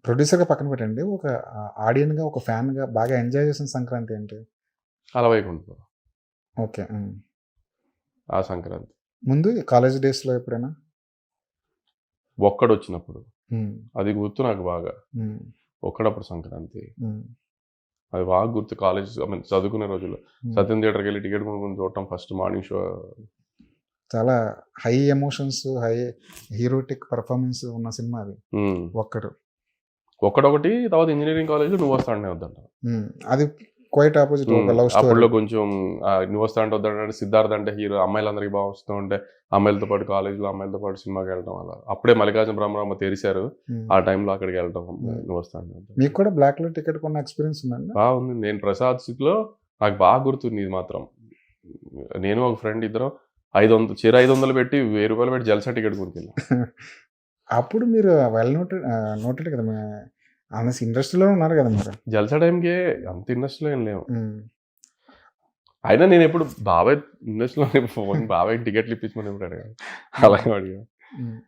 ప్రొడ్యూసర్‌గా పక్కన పెట్టండి. ఒక ఆడియన్‌గా, ఒక ఫ్యాన్‌గా బాగా ఎంజాయ్ చేసిన సంక్రాంతి ఏంటి? అలవైకుంఠపురం. ఓకే. హ్మ్. ఆ సంక్రాంతి. ముందు కాలేజ్ డేస్‌లో ఎప్పుడైనా? ఒక్కడొచ్చినప్పుడు. హ్మ్. అది గుర్తు నాకు బాగా. హ్మ్. ఒక్కడప్పుడు సంక్రాంతి. హ్మ్. అది బాగా గుర్తు కాలేజ్ చదువుకునే రోజుల్లో. హ్మ్. సత్యం థియేటర్‌కెళ్ళి టికెట్ కొనుక్కొని చూడటం ఫస్ట్ మార్నింగ్ షో. చాలా హై ఎమోషన్స్, హై హీరోటిక్ పెర్ఫార్మన్స్ ఉన్న సినిమా అది. హ్మ్. 'ఒక్కడు.' ఒక్కడొకటి తర్వాత ఇంజినీరింగ్ కాలేజ్‌లో 'నువ్వొస్తానంటే వద్దంట.' హ్మ్. అది క్వైట్ అపోజిట్ ఒక లవ్ స్టోరీ. అప్పట్లో కొంచెం 'నువ్వొస్తానంటే వద్దంట' అంటే సిద్ధార్థ్ అంటే హీరో అమ్మాయిలందరికీ బాగా వస్తూ ఉంటే, అమ్మాయిలతో పాటు కాలేజ్‌లో అమ్మాయిలతో పాటు సినిమాకెళ్ళడం అలా. అప్పుడే మల్లికార్జున బ్రహ్మరాంబ తెరిసారు. హ్మ్. ఆ టైంలో అక్కడికెళ్ళటం హ్మ్. 'నువ్వొస్తానంటే వద్దంట.' మీకు కూడా బ్లాక్‌లో టికెట్ కొన్న ఎక్స్‌పీరియన్స్ ఉందండి? ఉంది. నేను ప్రసాద్ సిక్‌లో నాకు బాగా గుర్తుంది ఇది మాత్రం. నేను ఒక ఫ్రెండ్ ఇద్దరం 500 పెట్టి రూ. 1000 పెట్టి జల్సా టికెట్ కొనుక్కెళ్ళాం. అప్పుడు మీరు నోటెడ్ కదా! ఇండస్ట్రీలోనే ఉన్నారు కదా మీరు. జల్సా టైంకే అంత ఇండస్ట్రీలో ఏం లేము. హ్మ్. అయినా నేనెప్పుడు బాబాయ్ ఇండస్ట్రీలో ఫోన్ బాబాయ్‌కి టికెట్లు ఇప్పించమని ఎప్పుడు అడగను. అలాగే అడిగాను. హ్మ్.